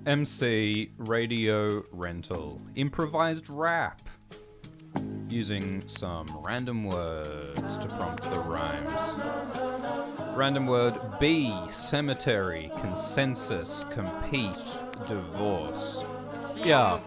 MC radio rental, improvised rap, using some random words to prompt the rhymes. Random word B, cemetery, consensus, compete, divorce. Yeah.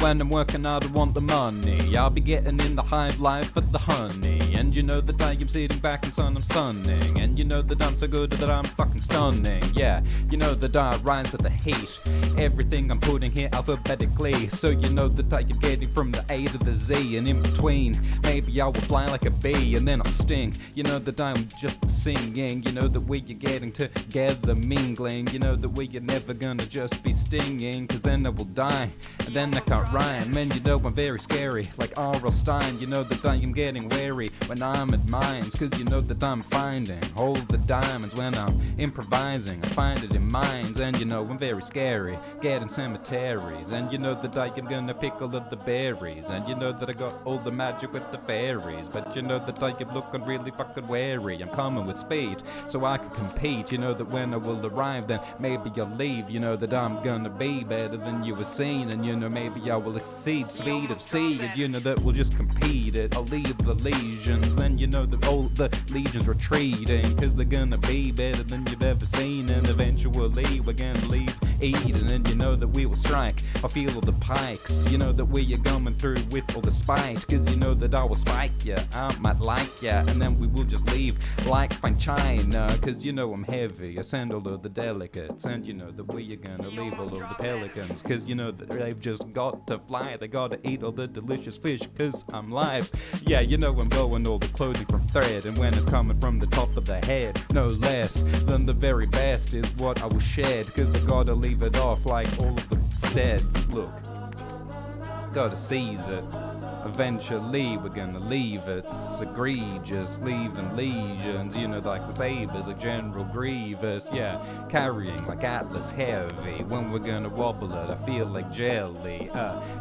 When I'm working hard, I want the money. I'll be getting in the hive life for the honey. And you know that I am sitting back and son, I'm stunning. And you know that I'm so good that I'm fucking stunning. Yeah, you know that I rhymes with the heat. Everything I'm putting here alphabetically. So you know that I am getting from the A to the Z. And in between, maybe I will fly like a bee and then I'll sting. You know that I'm just singing. You know that we are getting together mingling. You know that we are never gonna just be stinging. Cause then I will die, and then I can't rhyme. And you know I'm very scary, like R.L. Stein. You know that I am getting wary when I'm at mines. Cause you know that I'm finding all the diamonds when I'm improvising. I find it in mines. And you know I'm very scary, getting cemeteries. And you know that I am gonna pick all of the berries. And you know that I got all the magic with the fairies. But you know that I am looking really fucking wary. I'm coming with speed, so I can compete. You know that when I will arrive, then maybe you'll leave. You know that I'm gonna be better than you were seen. And you know maybe I will exceed speed of seed. And you know that we'll just compete it. I'll leave the legions. Then you know that all the legions retreating. Cause they're gonna be better than you've ever seen. And eventually we're gonna leave Eden. And you know that we will strike. I feel all the pikes. You know that we are coming through with all the spite. Cause you know that I will spike ya, I might like ya. And then we will just leave like fine china. Cause you know I'm heavy, I send all of the delicates. And you know that we are gonna leave all of the pelicans. Cause you know that they've just got to fly. They gotta eat all the delicious fish cause I'm live. Yeah, you know I'm going all the clothing from thread. And when it's coming from the top of the head, no less than the very best is what I will shed. Cause I gotta leave it off like all of the steads. Look, gotta seize it. Eventually we're gonna leave it. It's egregious, leaving legions. You know, like the sabers, like General Grievous. Yeah, carrying like Atlas heavy. When we're gonna wobble it, I feel like jelly.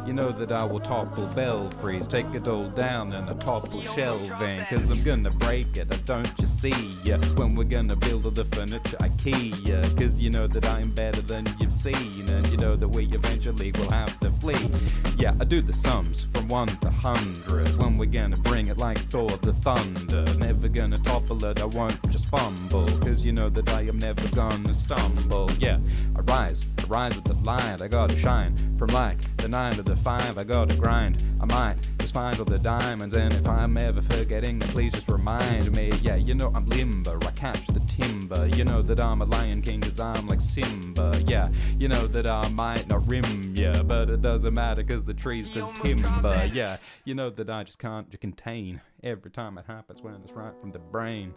You know that I will topple belfries, take it all down and I topple shelving. Cause I'm gonna break it, I don't you see ya. When we're gonna build all the furniture IKEA. Cause you know that I'm better than you've seen. And you know that we eventually will have to flee. Yeah, I do the sums from 1 to 100. When we're gonna bring it like Thor the Thunder. Never gonna topple it, I won't just fumble. Cause you know that I am never gonna stumble. Yeah, I rise with the light. I gotta shine from like the 9 to the 5. I gotta grind, I might just find all the diamonds. And if I'm ever forgetting, then please just remind me. Yeah, you know I'm limber, I catch the timber. You know that I'm a lion king cause I'm like Simba. Yeah, you know that I might not rim ya, but it doesn't matter cause the tree says timber. Yeah, you know that I just can't contain every time it happens when it's right from the brain.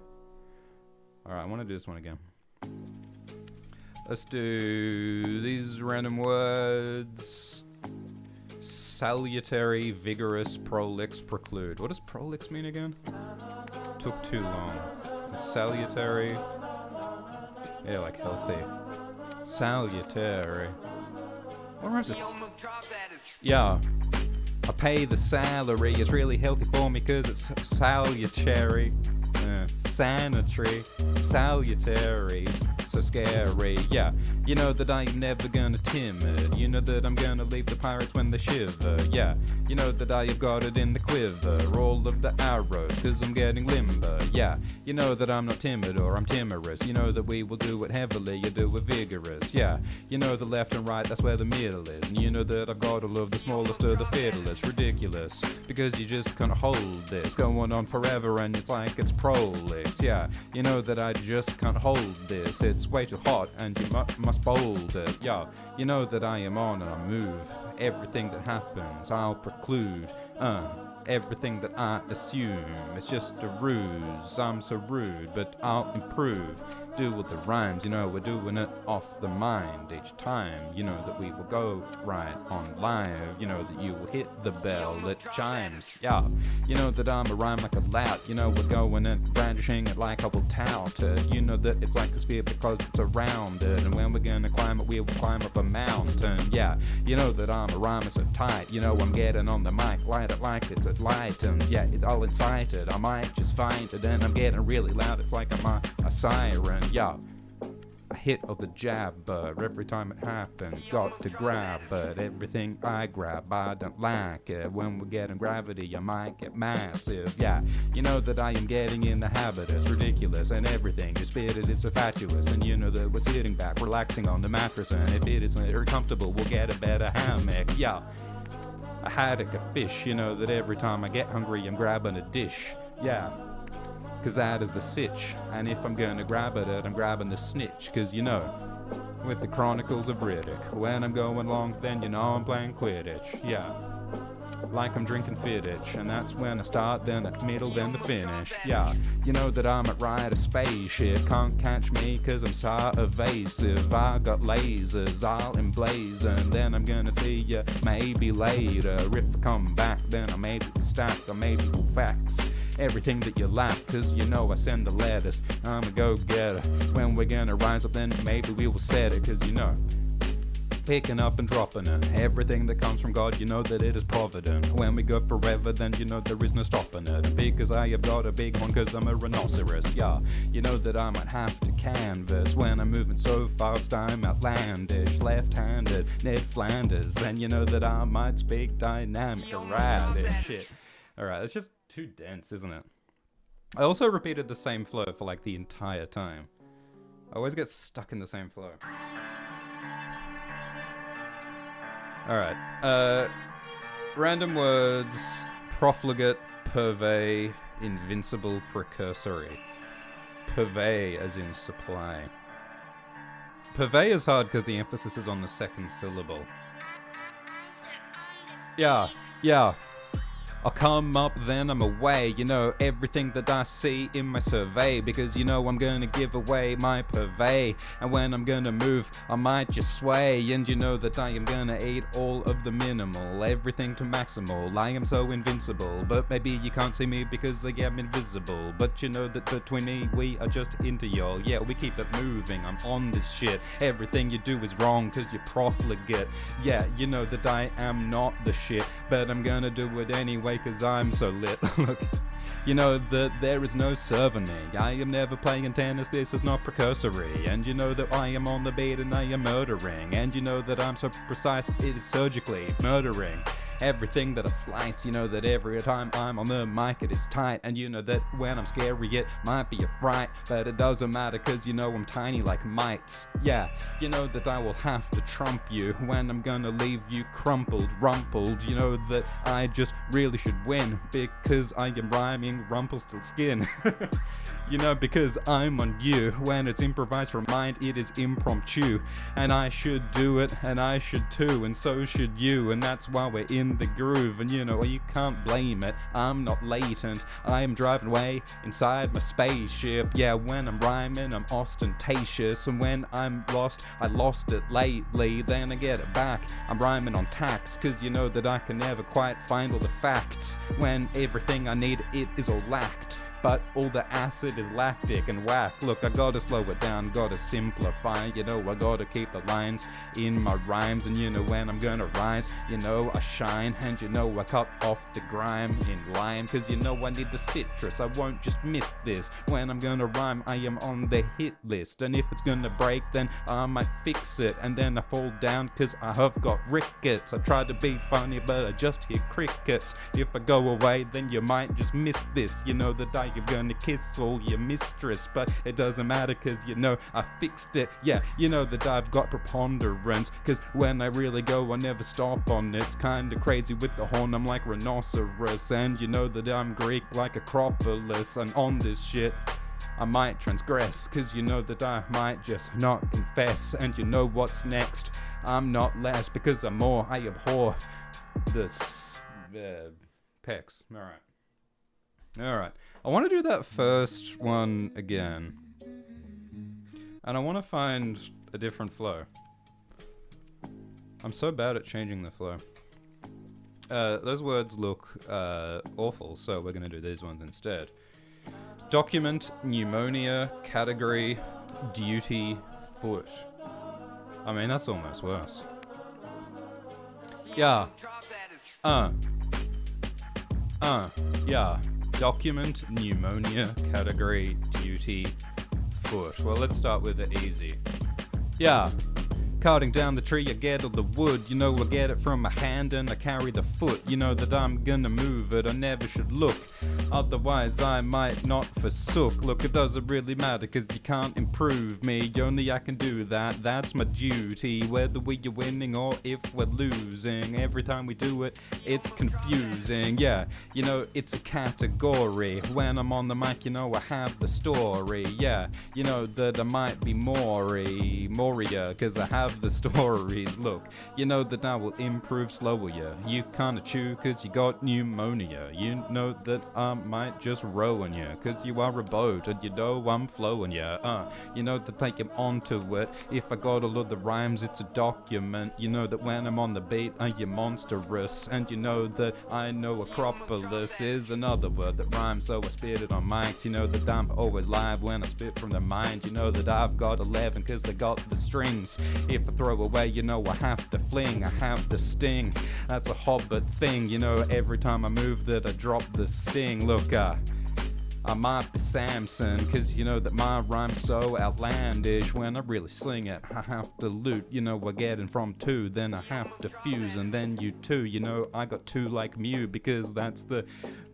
Alright, I want to do this one again. Let's do these random words. Salutary, vigorous, prolix, preclude. What does prolix mean again? Took too long. Salutary. Yeah, like healthy. Salutary. What rhymes it? Yeah. I pay the salary, it's really healthy for me cause it's salutary, sanitary, salutary, so scary. Yeah, you know that I'm never gonna timid. You know that I'm gonna leave the pirates when they shiver. Yeah, you know that I have got it in the quiver, all of the arrows, cause I'm getting limber. Yeah, you know that I'm not timid or I'm timorous. You know that we will do it heavily, you do it vigorous. Yeah, you know the left and right, that's where the middle is. And you know that I've got all of the smallest of the fiddlers. Ridiculous, because you just can't hold this. Going on forever and it's like it's prolix. Yeah, you know that I just can't hold this. It's way too hot and you must bold it. Yeah, you know that I am on and I move. Everything that happens I'll preclude. Everything that I assume is just a ruse. I'm so rude, but I'll improve. Do with the rhymes, you know we're doing it off the mind each time. You know that we will go right on live. You know that you will hit the bell that chimes. Yeah, you know that I'm a rhyme like a lout. You know we're going and brandishing it like I will tout it. You know that it's like a sphere because it's around it. And when we're gonna climb it, we will climb up a mountain. Yeah, you know that I'm a rhymer so tight. You know I'm getting on the mic, light it like it's a light. And yeah, it's all incited. I might just find it and I'm getting really loud. It's like I'm a siren. Yeah, a hit of the jabber every time it happens. Got to grab, but everything I grab, I don't like it. When we're getting gravity, I might get massive. Yeah, you know that I am getting in the habit. It's ridiculous, and everything you spit it is so fatuous. And you know that we're sitting back, relaxing on the mattress, and if it isn't very comfortable, we'll get a better hammock. Yeah, a haddock, a fish. You know that every time I get hungry, I'm grabbing a dish. Yeah, cause that is the sitch. And if I'm gonna grab it, I'm grabbing the snitch. Cause you know, with the Chronicles of Riddick, when I'm going long, then you know I'm playing Quidditch. Yeah, like I'm drinking Fiddich, and that's when I start, then the middle, then the finish. Yeah, you know that I'm at ride a spaceship, can't catch me cause I'm so evasive. I got lasers, I'll emblaze, and then I'm gonna see ya maybe later. If I come back, then I maybe will stack, or maybe will fax everything that you lack, cause you know I send the letters. I'm a go-getter. When we're gonna rise up, then maybe we will set it, cause you know, picking up and dropping it. Everything that comes from God, you know that it is provident. When we go forever, then you know there is no stopping it. Because I have got a big one, cause I'm a rhinoceros. Yeah, you know that I might have to canvas. When I'm moving so fast, I'm outlandish. Left-handed, Ned Flanders. And you know that I might speak dynamic erratic. Shit. Alright, it's just too dense, isn't it? I also repeated the same flow for like the entire time. I always get stuck in the same flow. Alright, random words, profligate, purvey, invincible, precursory. Purvey as in supply. Purvey is hard because the emphasis is on the second syllable. Yeah. I'll come up, then I'm away. You know, everything that I see in my survey, because you know I'm gonna give away my purvey. And when I'm gonna move, I might just sway. And you know that I am gonna eat all of the minimal, everything to maximal. I am so invincible, but maybe you can't see me because I am invisible. But you know that between me, we are just into y'all. Yeah, we keep it moving, I'm on this shit. Everything you do is wrong cause you're profligate. Yeah, you know that I am not the shit, but I'm gonna do it anyway cause I'm so lit. Look, you know that there is no serving me. I am never playing tennis, this is not precursory. And you know that I am on the beat and I am murdering. And you know that I'm so precise, it is surgically murdering everything that I slice. You know that every time I'm on the mic it is tight. And you know that when I'm scary it might be a fright, but it doesn't matter cause you know I'm tiny like mites. Yeah, you know that I will have to trump you when I'm gonna leave you crumpled, rumpled. You know that I just really should win because I am rhyming Rumpelstiltskin. You know, because I'm on you. When it's improvised from mind, it is impromptu. And I should do it, and I should too, and so should you. And that's why we're in the groove. And you know, you can't blame it. I'm not latent. I am driving away inside my spaceship. Yeah, when I'm rhyming, I'm ostentatious. And when I'm lost, I lost it lately. Then I get it back. I'm rhyming on tax, cause you know that I can never quite find all the facts. When everything I need, it is all lacked. But all the acid is lactic and whack. Look, I gotta slow it down, gotta simplify. You know, I gotta keep the lines in my rhymes. And you know, when I'm gonna rise, you know, I shine. And you know, I cut off the grime in lime. Cause you know, I need the citrus, I won't just miss this. When I'm gonna rhyme, I am on the hit list. And if it's gonna break, then I might fix it. And then I fall down cause I have got rickets. I try to be funny, but I just hear crickets. If I go away, then you might just miss this. You know that you're gonna kiss all your mistress, but it doesn't matter cause you know I fixed it. Yeah, you know that I've got preponderance, cause when I really go I never stop on it. It's kinda crazy with the horn, I'm like rhinoceros. And you know that I'm Greek like Acropolis. And on this shit I might transgress, cause you know that I might just not confess. And you know what's next, I'm not less because I'm more. I abhor the pecs. Alright, I want to do that first one again. And I want to find a different flow. I'm so bad at changing the flow. Those words look awful, so we're going to do these ones instead. Document, pneumonia, category, duty, foot. I mean, that's almost worse. Yeah. Yeah. Document, pneumonia, category, duty, foot. Well, let's start with the easy. Yeah. Cutting down the tree, I get all the wood. You know, I get it from my hand and I carry the foot. You know that I'm gonna move it, I never should look. Otherwise I might not forsook. Look, it doesn't really matter, cause you can't improve me. Only I can do that, that's my duty. Whether we're winning or if we're losing, every time we do it, it's confusing. Yeah, you know, it's a category. When I'm on the mic, you know I have the story. Yeah, you know that I might be Moria, cause I have the stories. Look, you know that I will improve slower. You kinda chew cause you got pneumonia. You know that I might just row on you cause you are a boat and you know I'm flowing. You know that I am onto it. If I got all of the rhymes, it's a document. You know that when I'm on the beat, I am monstrous. And you know that I know Acropolis is another word that rhymes, so I spit it on mics. You know that I'm always live when I spit from the mind. You know that I've got 11 cause I got the strings. If I throw away, you know I have to fling, I have the sting. That's a Hobbit thing, you know, every time I move that I drop the sting. Look, I might be Samson, cause you know that my rhyme's so outlandish. When I really sling it, I have to loot. You know, we're getting from 2, then I have to fuse, and then you too. You know, I got 2 like Mew, because that's the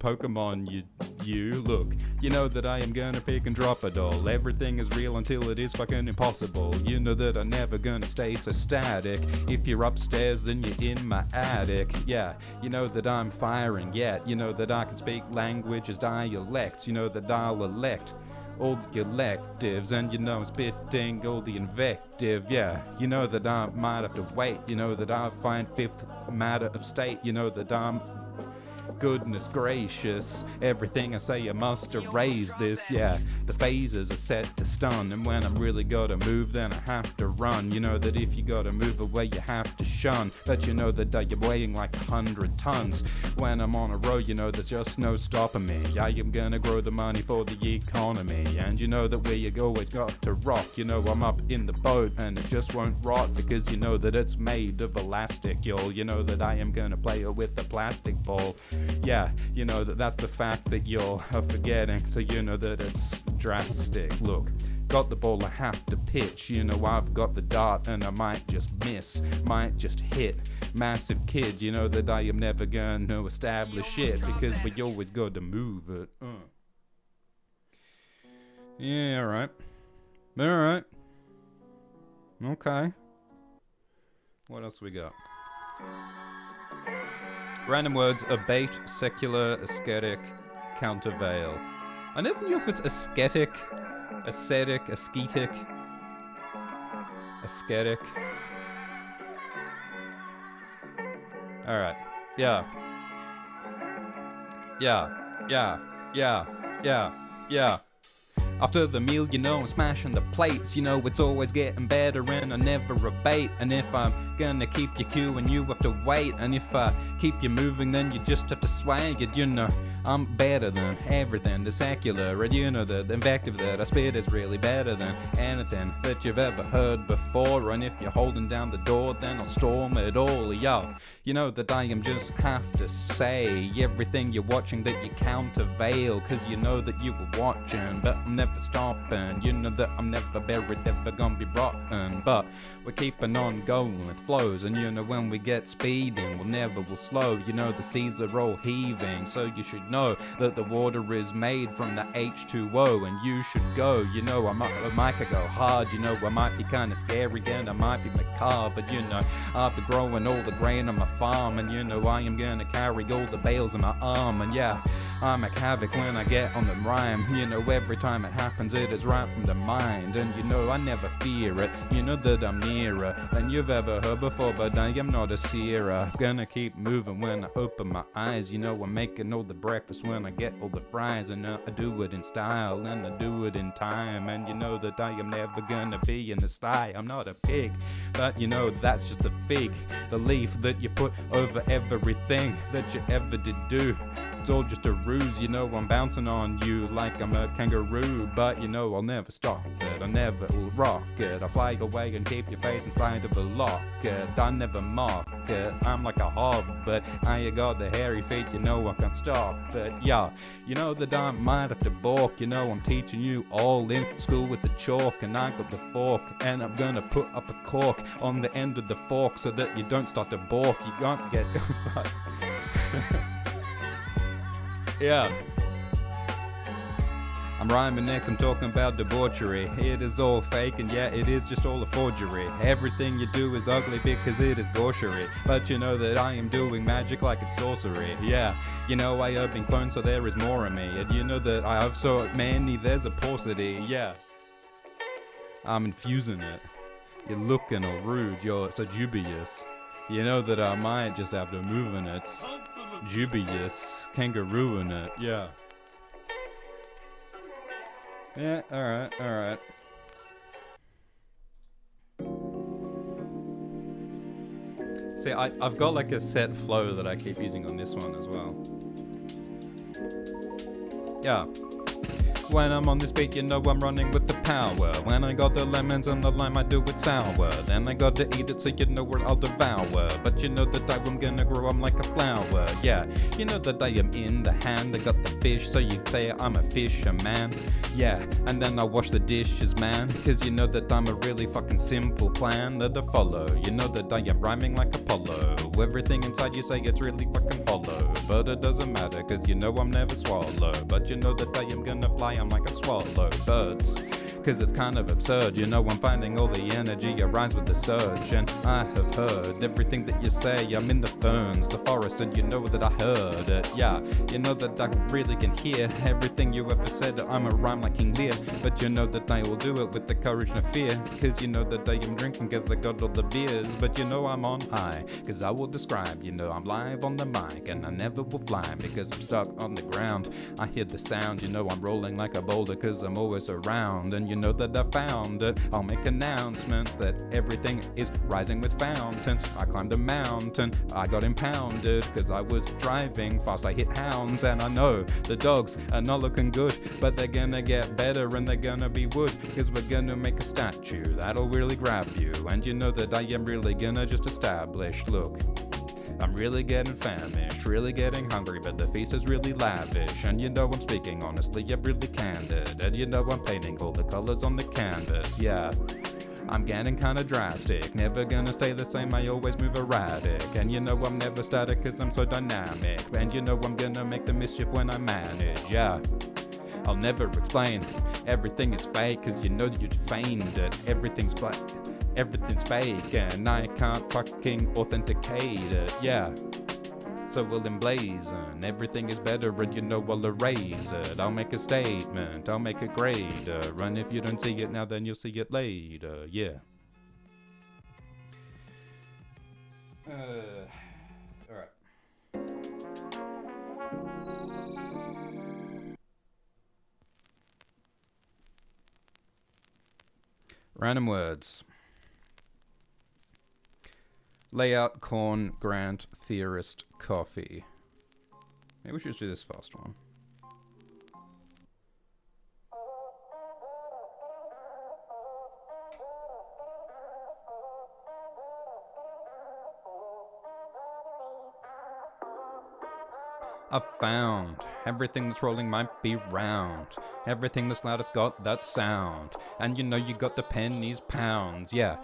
Pokemon you look. You know that I am gonna pick and drop it all. Everything is real until it is fucking impossible. You know that I'm never gonna stay so static. If you're upstairs, then you're in my attic. Yeah, you know that I'm firing yet. You know that I can speak languages, dialects. You know that I'll elect all the electives, and you know I'm spitting all the invective. Yeah, you know that I might have to wait. You know that I'll find 5th matter of state. You know that I'm goodness gracious, everything I say I must erase this. Yeah, the phases are set to stun, and when I'm really gotta move, then I have to run. You know that if you gotta move away, you have to shun. But you know that you're weighing like 100 tons. When I'm on a road, you know there's just no stopping me. I am gonna grow the money for the economy, and you know that we always got to rock. You know I'm up in the boat and it just won't rot, because you know that it's made of elastic, y'all. You know that I am gonna play it with a plastic ball. Yeah, you know that that's the fact that you're forgetting, so you know that it's drastic. Look, got the ball, I have to pitch. You know I've got the dart and I might just miss, might just hit. Massive kid, you know that I am never gonna establish it, because we always got to move it. Yeah, alright. Alright. Okay. What else we got? Random words: abate, secular, ascetic, countervail. I never knew if it's ascetic, ascetic, ascetic. Alright. Yeah. After the meal, you know I'm smashing the plates. You know it's always getting better and I never abate. And if I'm gonna keep you queuing, you have to wait. And if I keep you moving, then you just have to swag it. You know I'm better than everything, the secular. And you know the invective that I spit is really better than anything that you've ever heard before. And if you're holding down the door, then I'll storm it all. Yo, you know that I am just have to say everything you're watching that you countervail, cause you know that you were watching, but I'm never stopping. You know that I'm never buried, never gonna be rotten, but we're keeping on going with flows. And you know when we get speeding, we'll slow. You know the seas are all heaving, so you should know that the water is made from the H2O, and you should go. You know I might go hard, you know I might be kinda scary and I might be macabre, but you know I'll be growing all the grain on my farm, and you know I am gonna carry all the bales in my arm. And yeah, I make havoc when I get on the rhyme. You know every time it happens it is right from the mind, and you know I never fear it. You know that I'm nearer than you've ever heard before, but I am not a seer. Gonna keep moving when I open my eyes. You know I'm making all the breakfast when I get all the fries, and I do it in style and I do it in time. And you know that I am never gonna be in the sty. I'm not a pig, but you know that's just a fig, the leaf that you put over everything that you ever did do. It's all just a ruse, you know, I'm bouncing on you like I'm a kangaroo. But you know I'll never stop it, I never will rock it. I fly away and keep your face inside of a locket. I never mock it, I'm like a hobbit. I got the hairy feet, you know I can't stop it. Yeah, you know that I might have to balk. You know I'm teaching you all in school with the chalk. And I got the fork, and I'm gonna put up a cork on the end of the fork so that you don't start to balk. You can't get... Yeah. I'm rhyming next, I'm talking about debauchery. It is all fake, and yeah, it is just all a forgery. Everything you do is ugly because it is gaucherie. But you know that I am doing magic like it's sorcery. Yeah, you know I have been cloned, so there is more of me. And you know that I have so many, there's a paucity. Yeah, I'm infusing it. You're looking all rude, you're so dubious. You know that I might just have to move in it. Dubious, kangaroo in it, yeah. Yeah, alright, alright. See, I've got like a set flow that I keep using on this one as well. Yeah. When I'm on this beat, you know I'm running with the power. When I got the lemons and the lime, I do it sour. Then I got to eat it, so you know where I'll devour. But you know that I'm gonna grow, I'm like a flower. Yeah, you know that I am in the hand. I got the fish, so you'd say I'm a fisherman. Yeah, and then I wash the dishes, man. Cause you know that I'm a really fucking simple plan that I follow. You know that I am rhyming like Apollo. Everything inside you say it's really fucking hollow. But it doesn't matter, cause you know I'm never swallow. But you know that I am gonna fly, I'm like a swallow. Birds, cause it's kind of absurd. You know I'm finding all the energy arise with the surge. And I have heard everything that you say. I'm in the ferns, the forest, and you know that I heard it. Yeah, you know that I really can hear everything you ever said. I'm a rhyme like King Lear. But you know that I will do it with the courage and fear. Cause you know that I am drinking cause I got all the beers. But you know I'm on high, cause I will describe. You know I'm live on the mic, and I never will fly because I'm stuck on the ground. I hear the sound, you know I'm rolling like a boulder cause I'm always around. And you know that I found it, I'll make announcements that everything is rising with fountains. I climbed a mountain, I got impounded cause I was driving fast, I hit hounds. And I know the dogs are not looking good, but they're gonna get better and they're gonna be wood. Cause we're gonna make a statue that'll really grab you. And you know that I am really gonna just establish, look, I'm really getting famished, really getting hungry, but the feast is really lavish. And you know I'm speaking honestly, I'm really candid. And you know I'm painting all the colors on the canvas, yeah. I'm getting kinda drastic, never gonna stay the same, I always move erratic. And you know I'm never static cause I'm so dynamic. And you know I'm gonna make the mischief when I manage, yeah. I'll never explain, everything is fake cause you know you feigned it. Everything's black. Everything's fake and I can't fucking authenticate it, yeah. So we'll emblazon, everything is better and you know I'll erase it. I'll make a statement, I'll make it greater. And if you don't see it now then you'll see it later, yeah. Alright. Random words. Layout, corn, grant, theorist, coffee. Maybe we should just do this first one. I've found everything that's rolling might be round. Everything that's loud, it's got that sound. And you know you got the pennies, pounds, yeah.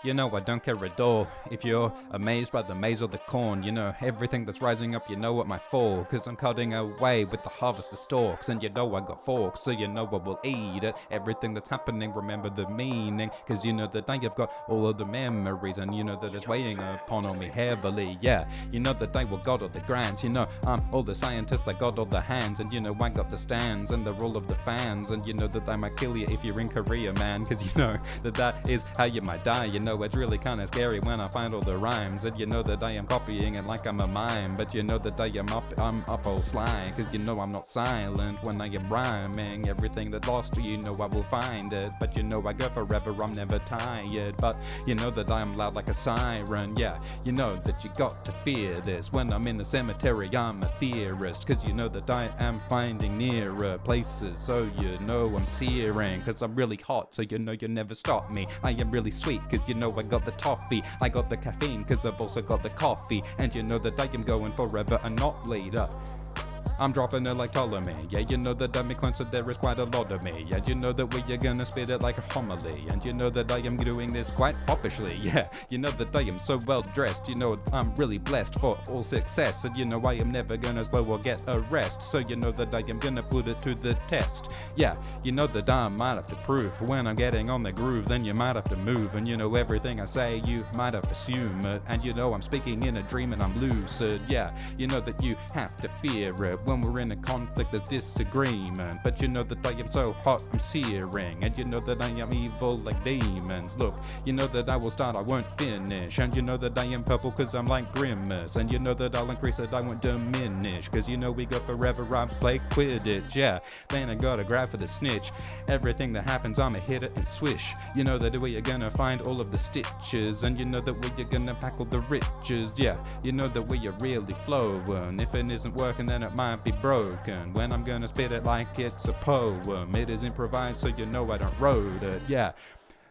You know I don't care at all if you're amazed by the maize or the corn. You know everything that's rising up, you know it might fall. Cause I'm cutting away with the harvest, the stalks. And you know I got forks, so you know I will eat it. Everything that's happening, remember the meaning. Cause you know that I have got all of the memories. And you know that it's weighing upon me heavily, yeah. You know that I will got all the grants. You know I'm all the scientists, I got all the hands. And you know I got the stands and they're all of the fans. And you know that I might kill you if you're in Korea, man. Cause you know that is how you might die. You know know it's really kinda scary when I find all the rhymes. And you know that I am copying it like I'm a mime. But you know that I'm up all sly. Cause you know I'm not silent when I am rhyming. Everything that's lost, you know I will find it. But you know I go forever, I'm never tired. But you know that I am loud like a siren. Yeah, you know that you got to fear this. When I'm in the cemetery, I'm a theorist. Cause you know that I am finding nearer places. So you know I'm searing. Cause I'm really hot, so you know you never stop me. I am really sweet, cause you know I got the toffee. I got the caffeine, cause I've also got the coffee. And you know that I am going forever and not later. I'm dropping it like Ptolemy. Yeah, you know that I'm a clone, so there is quite a lot of me. Yeah, you know that we are gonna spit it like a homily. And you know that I am doing this quite poppishly. Yeah, you know that I am so well dressed. You know I'm really blessed for all success. And you know I am never gonna slow or get a rest. So you know that I am gonna put it to the test. Yeah, you know that I might have to prove. When I'm getting on the groove, then you might have to move. And you know everything I say, you might have to assume it. And you know I'm speaking in a dream and I'm lucid. Yeah, you know that you have to fear it. When we're in a conflict, there's disagreement. But you know that I am so hot, I'm searing. And you know that I am evil like demons. Look, you know that I will start, I won't finish. And you know that I am purple cause I'm like Grimace. And you know that I'll increase it, I won't diminish. Cause you know we go forever, I play Quidditch. Yeah, then I gotta grab for the snitch. Everything that happens, I'ma hit it and swish. You know that we are gonna find all of the stitches. And you know that we are gonna pack all the riches. Yeah, you know that we are really flowing. If it isn't working, then it might be broken. When I'm gonna spit it like it's a poem. It is improvised, so you know I don't wrote it. Yeah,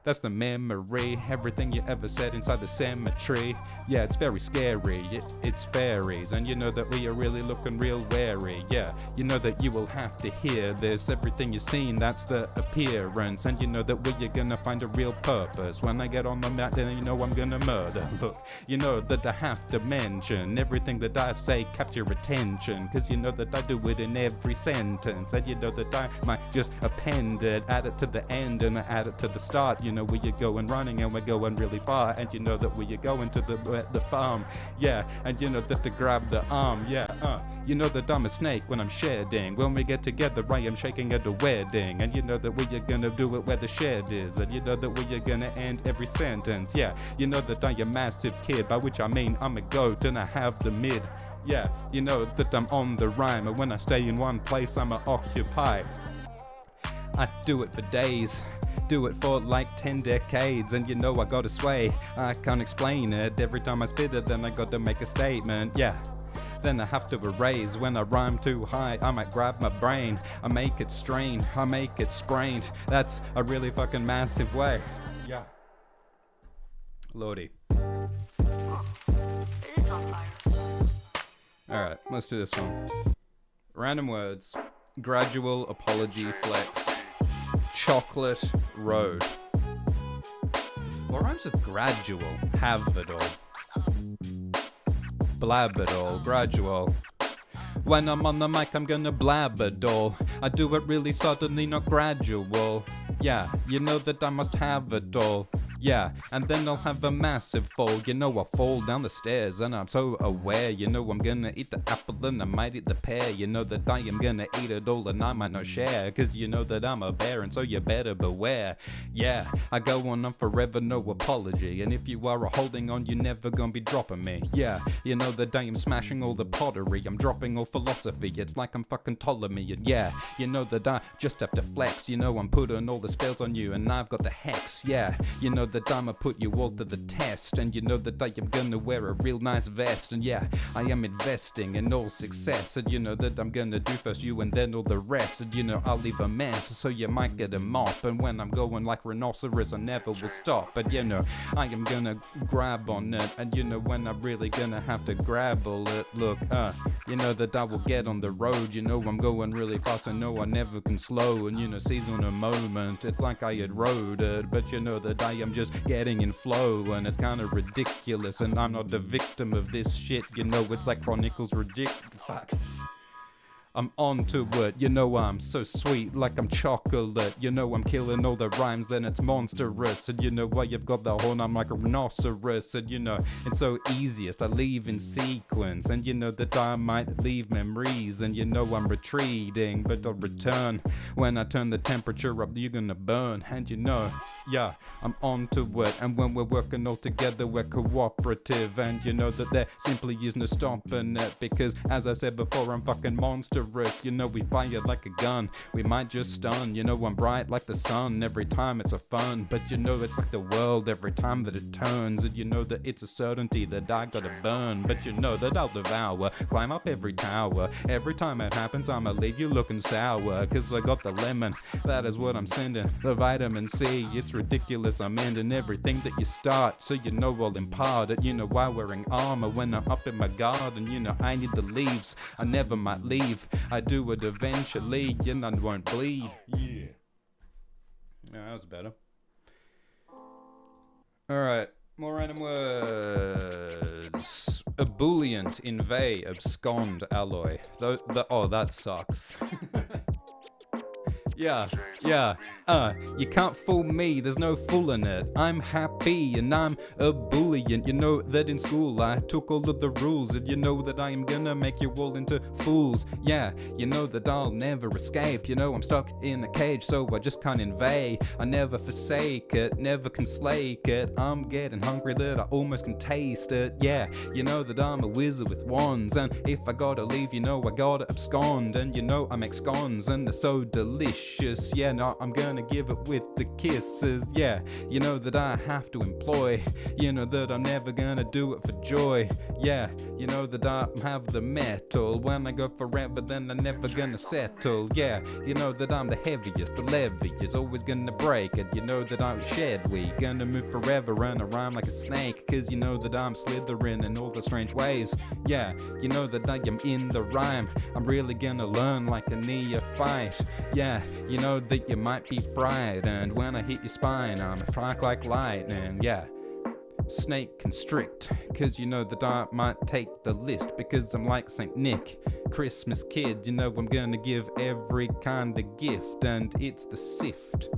that's the memory. Everything you ever said inside the cemetery. Yeah, it's very scary. It's fairies. And you know that we are really looking real wary. Yeah, you know that you will have to hear this. Everything you've seen, that's the appearance. And you know that we are gonna find a real purpose. When I get on the mat, then you know I'm gonna murder. Look, you know that I have to mention everything that I say, capture attention. Cause you know that I do it in every sentence. And you know that I might just append it, add it to the end and I add it to the start. You know we are going running and we're going really far. And you know that we are going to the farm. Yeah, and you know that to grab the arm. Yeah, you know that I'm a snake when I'm shedding. When we get together I am shaking at the wedding. And you know that we are gonna do it where the shed is. And you know that we are gonna end every sentence. Yeah, you know that I am a massive kid, by which I mean I'm a goat and I have the mid. Yeah, you know that I'm on the rhyme. And when I stay in one place I'm a occupy. I do it for days, do it for like 10 decades. And you know I gotta sway, I can't explain it. Every time I spit it then I gotta make a statement. Yeah, then I have to erase. When I rhyme too high I might grab my brain. I make it strained, I make it sprained. That's a really fucking massive way. Yeah, Lordy. It is on fire. Alright, let's do this one. Random words. Gradual apology flex. Chocolate road. What rhymes with gradual? Have it all. Blab it all. Gradual. When I'm on the mic I'm gonna blab it all. I do it really suddenly, not gradual. Yeah, you know that I must have it all. Yeah, and then I'll have a massive fall. You know I'll fall down the stairs and I'm so aware. You know I'm gonna eat the apple and I might eat the pear. You know that I am gonna eat it all and I might not share. Cause you know that I'm a bear and so you better beware. Yeah, I go on forever, no apology. And if you are holding on, you're never gonna be dropping me. Yeah, you know that I am smashing all the pottery. I'm dropping all philosophy. It's like I'm fucking Ptolemy. And yeah, you know that I just have to flex. You know I'm putting all the spells on you and I've got the hex. Yeah, you know that I'ma put you all to the test. And you know that I am gonna wear a real nice vest. And yeah, I am investing in all success. And you know that I'm gonna do first you and then all the rest. And you know I'll leave a mess, so you might get a mop. And when I'm going like rhinoceros I never will stop. But you know I am gonna grab on it. And you know when I'm really gonna have to grabble it. Look, you know that I will get on the road. You know I'm going really fast, I know I never can slow. And you know seize on a moment, it's like I had rode it. But you know that I am just getting in flow, and it's kind of ridiculous. And I'm not the victim of this shit. You know it's like Chronicles ridiculous. Fuck. I'm onto it, you know I'm so sweet like I'm chocolate. You know I'm killing all the rhymes, then it's monstrous. And you know why you've got the horn, I'm like a rhinoceros. And you know it's so easiest, I leave in sequence. And you know that I might leave memories. And you know I'm retreating, but I'll return. When I turn the temperature up, you're gonna burn. And you know, yeah, I'm on to it. And when we're working all together, we're cooperative. And you know that there simply is no stopping it, because as I said before, I'm fucking monstrous. You know, we fire like a gun, we might just stun. You know, I'm bright like the sun every time it's a fun. But you know, it's like the world every time that it turns. And you know that it's a certainty that I gotta burn. But you know that I'll devour, climb up every tower. Every time it happens, I'ma leave you looking sour. Cause I got the lemon, that is what I'm sending. The vitamin C, it's ridiculous, I'm ending everything that you start. So you know I'll impart it. You know why wearing armor when I'm up in my garden. You know I need the leaves, I never might leave. I do it eventually, you know I won't bleed. Yeah, that was better. Alright, more random words. Ebullient, inveigh, abscond, alloy. Oh, that sucks. Yeah, you can't fool me, there's no fooling it. I'm happy and I'm ebullient. You know that in school I took all of the rules, and you know that I am gonna make you all into fools. Yeah, you know that I'll never escape. You know I'm stuck in a cage, so I just can't invade. I never forsake it, never can slake it. I'm getting hungry that I almost can taste it. Yeah, you know that I'm a wizard with wands, and if I gotta leave, you know I gotta abscond. And you know I make scones and they're so delicious. Yeah, no, I'm gonna give it with the kisses. Yeah, you know that I have to employ. You know that I'm never gonna do it for joy. Yeah, you know that I have the metal. When I go forever, then I'm never gonna settle. Yeah, you know that I'm the heaviest. The levy is always gonna break. And you know that I'm shed. We gonna move forever and I rhyme like a snake. Cause you know that I'm slithering in all the strange ways. Yeah, you know that I am in the rhyme. I'm really gonna learn like a neophyte. Yeah, you know that you might be fried, and when I hit your spine, I'm a strike like lightning. Yeah, snake constrict, cause you know that I might take the list, because I'm like Saint Nick, Christmas kid. You know I'm gonna give every kind of gift, and it's the sift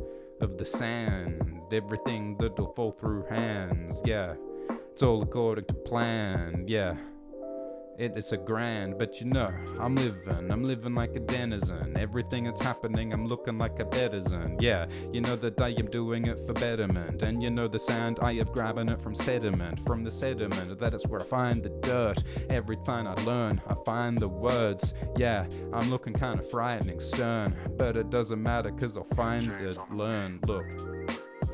of the sand, everything that'll fall through hands. Yeah, it's all according to plan. Yeah, it is a grand, but you know, I'm living like a denizen. Everything that's happening, I'm looking like a bedizen. Yeah, you know that I am doing it for betterment. And you know the sand, I am grabbing it from sediment. From the sediment, that is where I find the dirt. Every time I learn, I find the words. Yeah, I'm looking kind of frightening, stern. But it doesn't matter, cause I'll find it, learn. Look,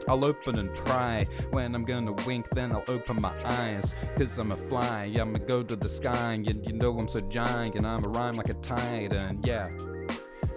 I'll open and pry. When I'm gonna wink, then I'll open my eyes. Cause I'm a fly, I'ma go to the sky. And you know I'm so giant, and I'm a rhyme like a tide. And yeah,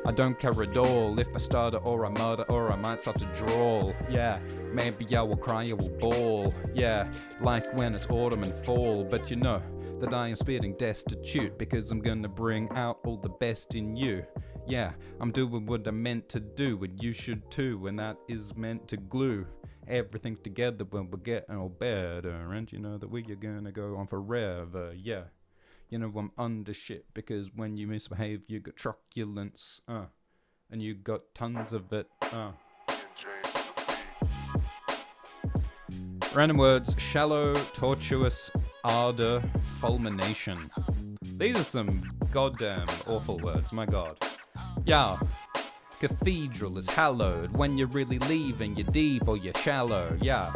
I don't care at all if I stutter or I mutter or I might start to drawl. Yeah, maybe I will cry, I will bawl. Yeah, like when it's autumn and fall. But you know that I am spitting destitute, because I'm gonna bring out all the best in you. Yeah, I'm doing what I'm meant to do, and you should too, and that is meant to glue everything together when we're getting all better. And you know that we are gonna go on forever. Yeah, you know I'm under shit, because when you misbehave you got truculence, and you got tons of it. Random words: shallow, tortuous, ardor, fulmination. These are some goddamn awful words, my god. Yeah, cathedral is hallowed. When you're really leaving, you're deep or you're shallow. Yeah,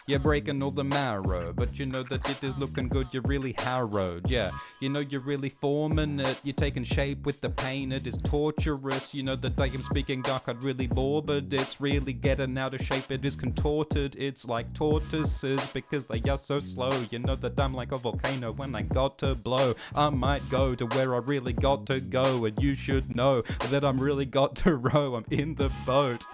you're breaking all the marrow, but you know that it is looking good, you're really harrowed. Yeah, you know you're really forming it, you're taking shape with the pain, it is torturous. You know that I am speaking dark, I'd really bore, but it's really getting out of shape, it is contorted. It's like tortoises, because they are so slow. You know that I'm like a volcano, when I got to blow, I might go to where I really got to go. And you should know that I'm really got to row, I'm in the boat.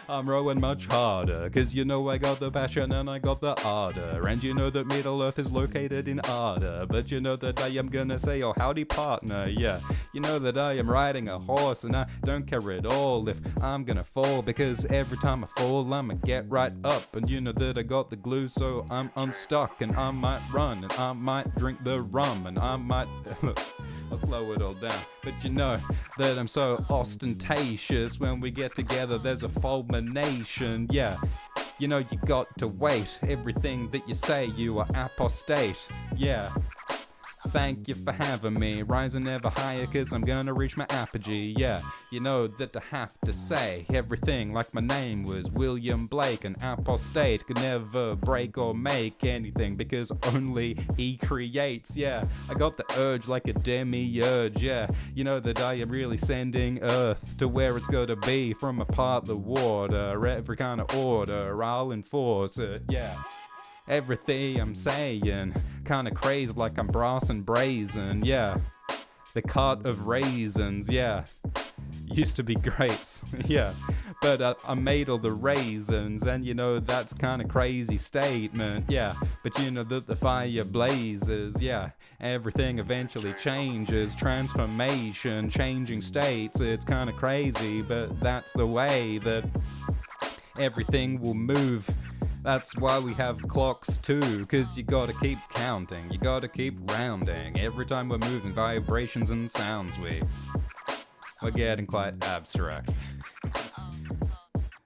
I'm rowing much harder, cause you know I got the passion and I got the ardor. And you know that Middle Earth is located in Ardor. But you know that I am gonna say, oh howdy partner. Yeah, you know that I am riding a horse, and I don't care at all if I'm gonna fall, because every time I fall I'ma get right up. And you know that I got the glue, so I'm unstuck. And I might run, and I might drink the rum, and I might I'll slow it all down. But you know that I'm so ostentatious. When we get together there's a fulmination. Yeah, you know you got to wait. Everything that you say, you are apostate. Yeah, Thank you for having me, rising ever higher cause I'm gonna reach my apogee. Yeah, you know that I have to say everything like my name was William Blake. An apostate could never break or make anything because only he creates. Yeah, I got the urge like a demiurge. Yeah, you know that I am really sending Earth to where it's gotta be. From a part of the water, every kind of order, I'll enforce it. Yeah. Everything I'm saying, kinda crazy like I'm brass and brazen, yeah. The cart of raisins, yeah. Used to be grapes, yeah. But I made all the raisins, and you know that's kinda crazy statement, yeah. But you know that the fire blazes, yeah. Everything eventually changes, transformation, changing states. It's kinda crazy, but that's the way that everything will move. That's why we have clocks too, cause you gotta keep counting, you gotta keep rounding. Every time we're moving, vibrations and sounds, we're getting quite abstract.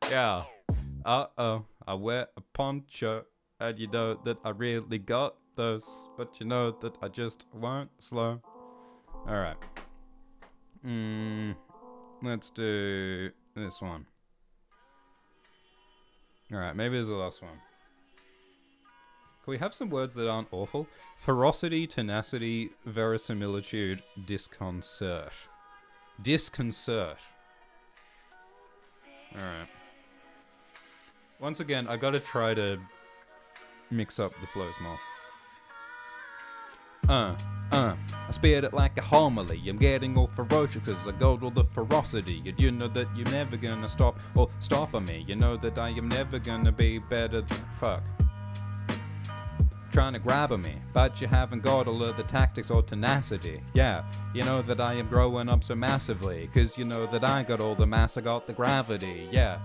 Yeah, I wear a poncho, and you know that I really got those, but you know that I just won't slow. Alright. Let's do this one. Alright, maybe there's the last one. Can we have some words that aren't awful? Ferocity, tenacity, verisimilitude, disconcert. Disconcert. Alright. Once again, I gotta try to mix up the flows more. I spit it like a homily. I'm getting all ferocious cause I got all the ferocity. And you know that you're never gonna stop or stop on me. You know that I am never gonna be better than fuck. Trying to grab on me, but you haven't got all of the tactics or tenacity. Yeah, you know that I am growing up so massively, cause you know that I got all the mass, I got the gravity. Yeah,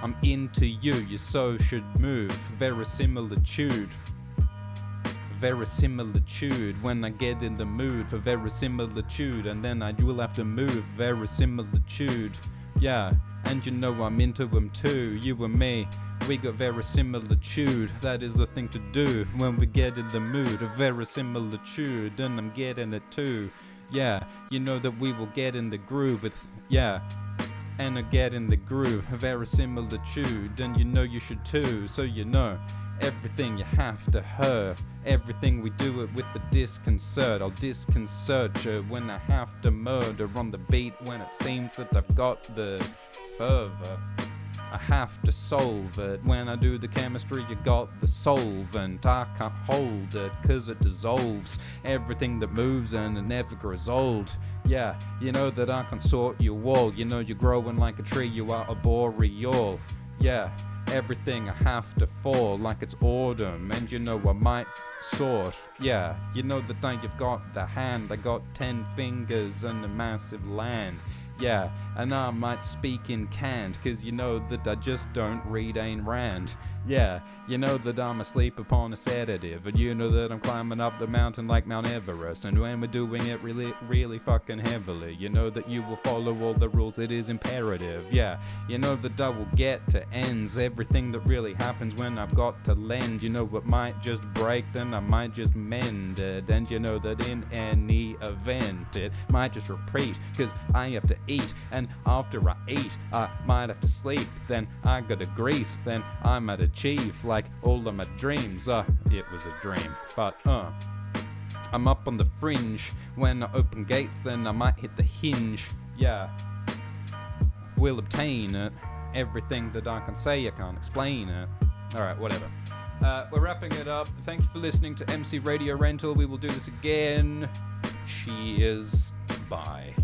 I'm into you, you so should move. Verisimilitude. Verisimilitude, when I get in the mood for verisimilitude, and then I will have to move verisimilitude. Yeah, and you know I'm into them too, you and me, we got verisimilitude. That is the thing to do when we get in the mood of verisimilitude, and I'm getting it too. Yeah, you know that we will get in the groove with, yeah, and I get in the groove, verisimilitude, and you know you should too, so you know. Everything you have to hurt, everything we do it with the disconcert. I'll disconcert you when I have to murder on the beat, when it seems that I've got the fervor. I have to solve it. When I do the chemistry, you got the solvent. I can't hold it cause it dissolves everything that moves and it never grows old. Yeah, you know that I can sort you all. You know you're growing like a tree, you are a boreal. Yeah, everything I have to fall like it's autumn, and you know I might sort. Yeah, you know that you've got the hand, I got 10 fingers and a massive land. Yeah, and I might speak in cant, cause you know that I just don't read Ayn Rand. Yeah, you know that I'm asleep upon a sedative, and you know that I'm climbing up the mountain like Mount Everest, and when we're doing it really fucking heavily, you know that you will follow all the rules, it is imperative. Yeah, you know that I will get to ends, everything that really happens when I've got to lend. You know it might just break, then I might just mend it, and you know that in any event it might just repeat, cause I have to eat, and after I eat I might have to sleep, then I gotta grease, then I might achieve like all of my dreams. It was a dream, but I'm up on the fringe. When I open gates, then I might hit the hinge. Yeah, we'll obtain it. Everything that I can say, I can't explain it. Alright, whatever. We're wrapping it up. Thank you for listening to MC Radio Rental. We will do this again. Cheers. Bye.